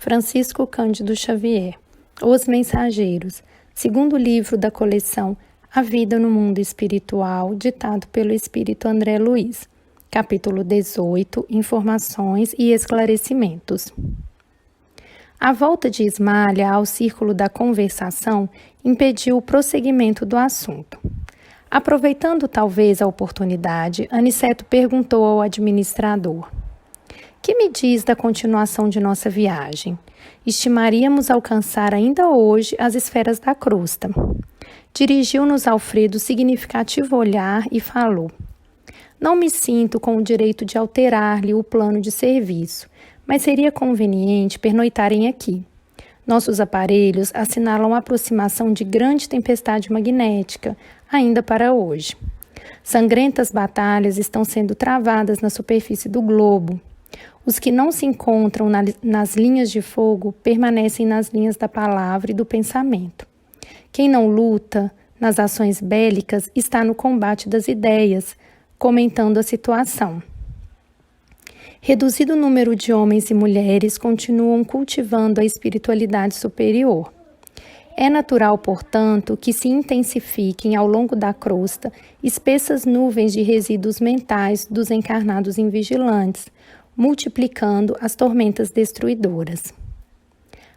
Francisco Cândido Xavier. Os Mensageiros, segundo livro da coleção A Vida no Mundo Espiritual, ditado pelo Espírito André Luiz. Capítulo 18, Informações e Esclarecimentos. A volta de Ismália ao círculo da conversação impediu o prosseguimento do assunto. Aproveitando talvez a oportunidade, Aniceto perguntou ao administrador: "Que me diz da continuação de nossa viagem? Estimaríamos alcançar ainda hoje as esferas da crosta." Dirigiu-nos Alfredo significativo olhar e falou: "Não me sinto com o direito de alterar-lhe o plano de serviço, mas seria conveniente pernoitarem aqui. Nossos aparelhos assinalam a aproximação de grande tempestade magnética, ainda para hoje. Sangrentas batalhas estão sendo travadas na superfície do globo. Os que não se encontram nas linhas de fogo permanecem nas linhas da palavra e do pensamento. Quem não luta nas ações bélicas está no combate das ideias, comentando a situação. Reduzido o número de homens e mulheres continuam cultivando a espiritualidade superior. É natural, portanto, que se intensifiquem ao longo da crosta espessas nuvens de resíduos mentais dos encarnados invigilantes, multiplicando as tormentas destruidoras."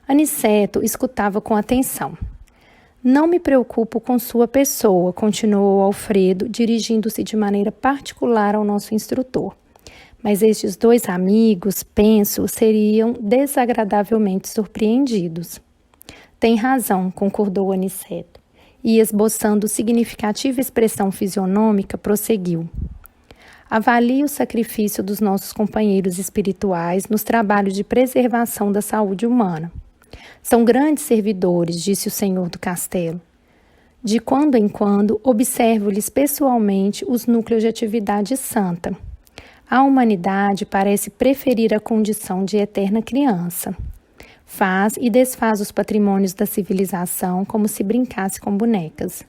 Aniceto escutava com atenção. "Não me preocupo com sua pessoa", continuou Alfredo, dirigindo-se de maneira particular ao nosso instrutor. "Mas estes dois amigos, penso, seriam desagradavelmente surpreendidos." "Tem razão", concordou Aniceto, e esboçando significativa expressão fisionômica, prosseguiu: "Avalie o sacrifício dos nossos companheiros espirituais nos trabalhos de preservação da saúde humana. São grandes servidores", disse o senhor do castelo. "De quando em quando, observo-lhes pessoalmente os núcleos de atividade santa. A humanidade parece preferir a condição de eterna criança. Faz e desfaz os patrimônios da civilização como se brincasse com bonecas.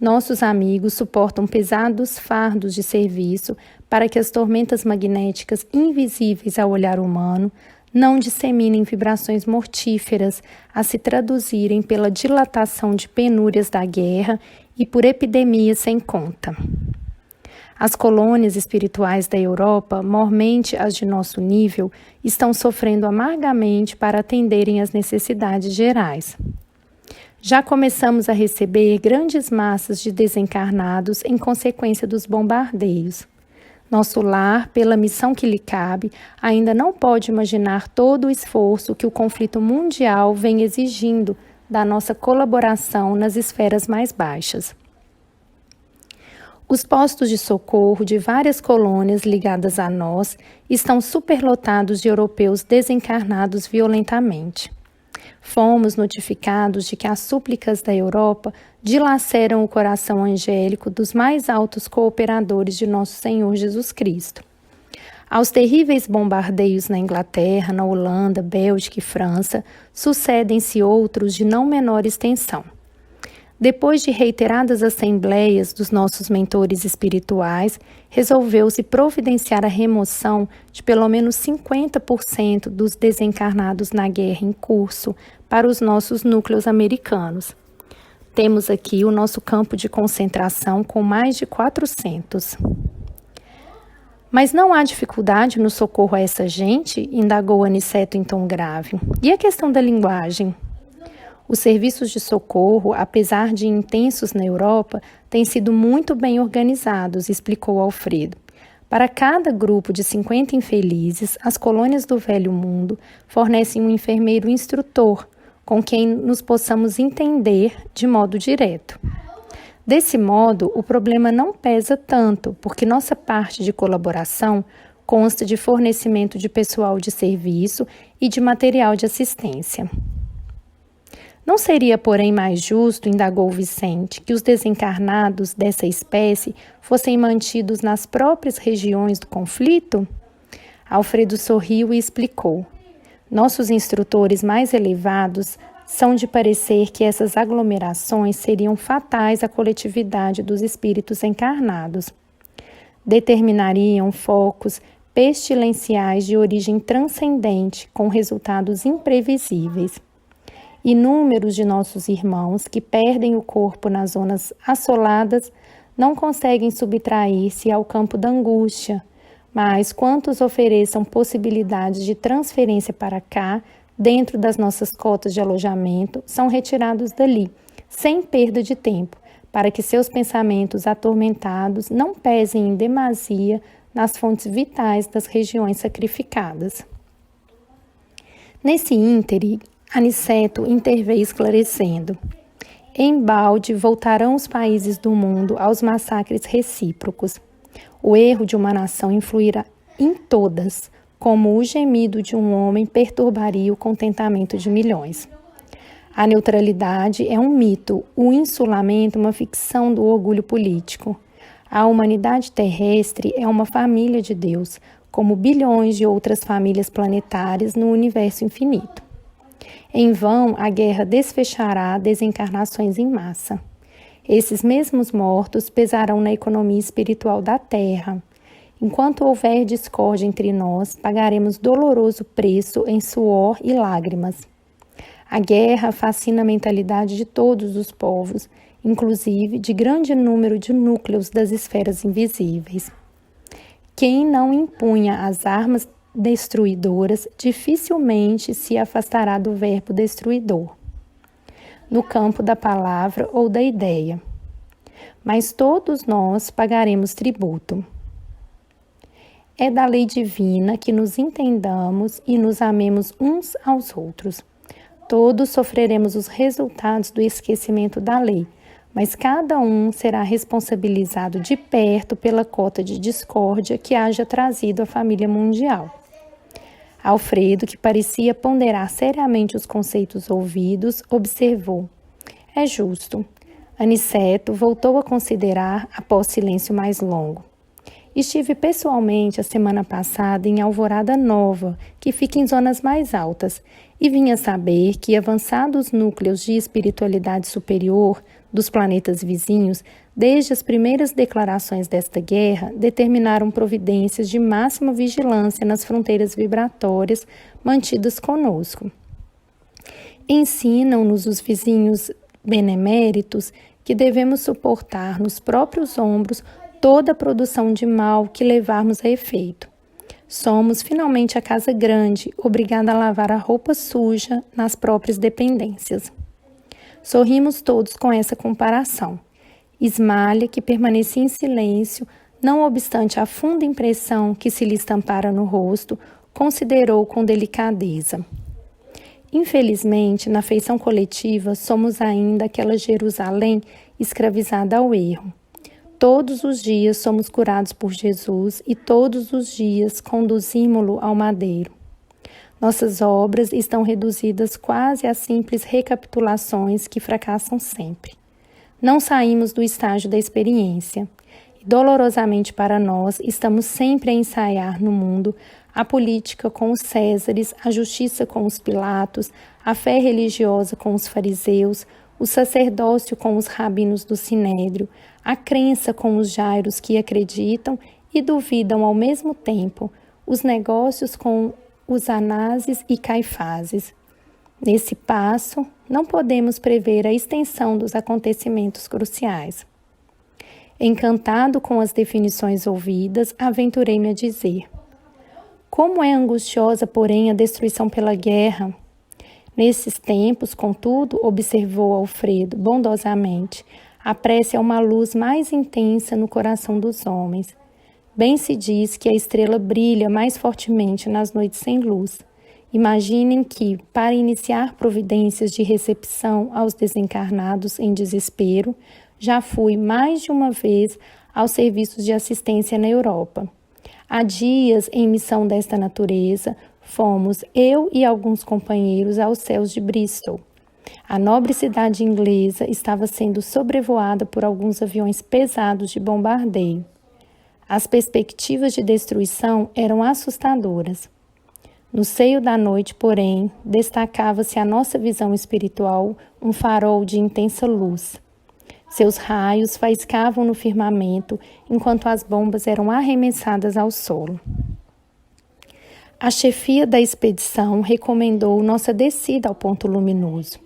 Nossos amigos suportam pesados fardos de serviço para que as tormentas magnéticas invisíveis ao olhar humano não disseminem vibrações mortíferas a se traduzirem pela dilatação de penúrias da guerra e por epidemias sem conta. As colônias espirituais da Europa, mormente as de nosso nível, estão sofrendo amargamente para atenderem às necessidades gerais. Já começamos a receber grandes massas de desencarnados em consequência dos bombardeios. Nosso lar, pela missão que lhe cabe, ainda não pode imaginar todo o esforço que o conflito mundial vem exigindo da nossa colaboração nas esferas mais baixas. Os postos de socorro de várias colônias ligadas a nós estão superlotados de europeus desencarnados violentamente. Fomos notificados de que as súplicas da Europa dilaceram o coração angélico dos mais altos cooperadores de nosso Senhor Jesus Cristo. Aos terríveis bombardeios na Inglaterra, na Holanda, Bélgica e França, sucedem-se outros de não menor extensão. Depois de reiteradas assembleias dos nossos mentores espirituais, resolveu-se providenciar a remoção de pelo menos 50% dos desencarnados na guerra em curso para os nossos núcleos americanos. Temos aqui o nosso campo de concentração com mais de 400. "Mas não há dificuldade no socorro a essa gente?" indagou Aniceto em tom grave. "E a questão da linguagem?" "Os serviços de socorro, apesar de intensos na Europa, têm sido muito bem organizados", explicou Alfredo. "Para cada grupo de 50 infelizes, as colônias do Velho Mundo fornecem um enfermeiro instrutor, com quem nos possamos entender de modo direto. Desse modo, o problema não pesa tanto, porque nossa parte de colaboração consta de fornecimento de pessoal de serviço e de material de assistência." "Não seria, porém, mais justo", indagou Vicente, "que os desencarnados dessa espécie fossem mantidos nas próprias regiões do conflito?" Alfredo sorriu e explicou: "Nossos instrutores mais elevados são de parecer que essas aglomerações seriam fatais à coletividade dos espíritos encarnados. Determinariam focos pestilenciais de origem transcendente, com resultados imprevisíveis. Inúmeros de nossos irmãos que perdem o corpo nas zonas assoladas não conseguem subtrair-se ao campo da angústia, mas quantos ofereçam possibilidades de transferência para cá, dentro das nossas cotas de alojamento, são retirados dali, sem perda de tempo, para que seus pensamentos atormentados não pesem em demasia nas fontes vitais das regiões sacrificadas. Nesse íntere, Aniceto interveio esclarecendo: embalde voltarão os países do mundo aos massacres recíprocos. O erro de uma nação influirá em todas, como o gemido de um homem perturbaria o contentamento de milhões. A neutralidade é um mito, o insulamento uma ficção do orgulho político. A humanidade terrestre é uma família de Deus, como bilhões de outras famílias planetárias no universo infinito. Em vão, a guerra desfechará desencarnações em massa. Esses mesmos mortos pesarão na economia espiritual da Terra. Enquanto houver discórdia entre nós, pagaremos doloroso preço em suor e lágrimas. A guerra fascina a mentalidade de todos os povos, inclusive de grande número de núcleos das esferas invisíveis. Quem não impunha as armas destruidoras dificilmente se afastará do verbo destruidor, no campo da palavra ou da ideia. Mas todos nós pagaremos tributo. É da lei divina que nos entendamos e nos amemos uns aos outros. Todos sofreremos os resultados do esquecimento da lei, mas cada um será responsabilizado de perto pela cota de discórdia que haja trazido à família mundial. Alfredo, que parecia ponderar seriamente os conceitos ouvidos, observou: é justo. Aniceto voltou a considerar após silêncio mais longo. Estive pessoalmente a semana passada em Alvorada Nova, que fica em zonas mais altas, e vinha saber que avançados núcleos de espiritualidade superior dos planetas vizinhos, desde as primeiras declarações desta guerra, determinaram providências de máxima vigilância nas fronteiras vibratórias mantidas conosco. Ensinam-nos os vizinhos beneméritos que devemos suportar nos próprios ombros toda a produção de mal que levarmos a efeito. Somos finalmente a casa grande, obrigada a lavar a roupa suja nas próprias dependências. Sorrimos todos com essa comparação. Ismália, que permanecia em silêncio, não obstante a funda impressão que se lhe estampara no rosto, considerou com delicadeza: infelizmente, na feição coletiva, somos ainda aquela Jerusalém escravizada ao erro. Todos os dias somos curados por Jesus e todos os dias conduzimo-lo ao madeiro. Nossas obras estão reduzidas quase a simples recapitulações que fracassam sempre. Não saímos do estágio da experiência. E, dolorosamente para nós, estamos sempre a ensaiar no mundo a política com os Césares, a justiça com os Pilatos, a fé religiosa com os fariseus, o sacerdócio com os rabinos do Sinédrio, a crença com os jairos que acreditam e duvidam ao mesmo tempo, os negócios com os Anases e Caifazes. Nesse passo, não podemos prever a extensão dos acontecimentos cruciais. Encantado com as definições ouvidas, aventurei-me a dizer: como é angustiosa, porém, a destruição pela guerra! Nesses tempos, contudo, observou Alfredo bondosamente, a prece é uma luz mais intensa no coração dos homens. Bem se diz que a estrela brilha mais fortemente nas noites sem luz. Imaginem que, para iniciar providências de recepção aos desencarnados em desespero, já fui mais de uma vez aos serviços de assistência na Europa. Há dias, em missão desta natureza, fomos eu e alguns companheiros aos céus de Bristol. A nobre cidade inglesa estava sendo sobrevoada por alguns aviões pesados de bombardeio. As perspectivas de destruição eram assustadoras. No seio da noite, porém, destacava-se a nossa visão espiritual, um farol de intensa luz. Seus raios faiscavam no firmamento, enquanto as bombas eram arremessadas ao solo. A chefia da expedição recomendou nossa descida ao ponto luminoso.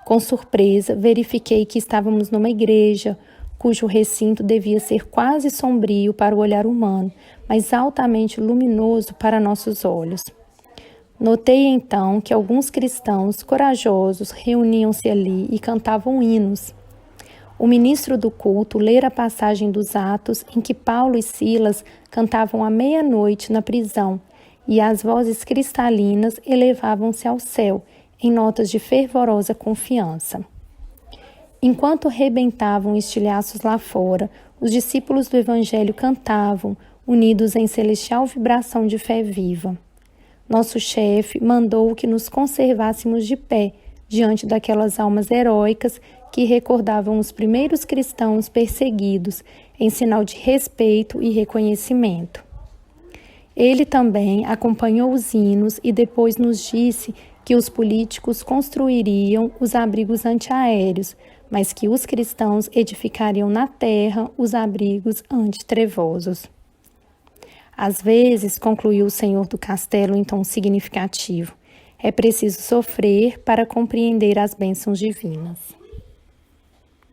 Com surpresa, verifiquei que estávamos numa igreja, cujo recinto devia ser quase sombrio para o olhar humano, mas altamente luminoso para nossos olhos. Notei então que alguns cristãos corajosos reuniam-se ali e cantavam hinos. O ministro do culto lera a passagem dos Atos em que Paulo e Silas cantavam à meia-noite na prisão, e as vozes cristalinas elevavam-se ao céu, em notas de fervorosa confiança. Enquanto rebentavam estilhaços lá fora, os discípulos do Evangelho cantavam, unidos em celestial vibração de fé viva. Nosso chefe mandou que nos conservássemos de pé, diante daquelas almas heróicas que recordavam os primeiros cristãos perseguidos, em sinal de respeito e reconhecimento. Ele também acompanhou os hinos e depois nos disse que os políticos construiriam os abrigos antiaéreos, mas que os cristãos edificariam na terra os abrigos antitrevosos. Às vezes, concluiu o senhor do castelo em tom significativo, é preciso sofrer para compreender as bênçãos divinas.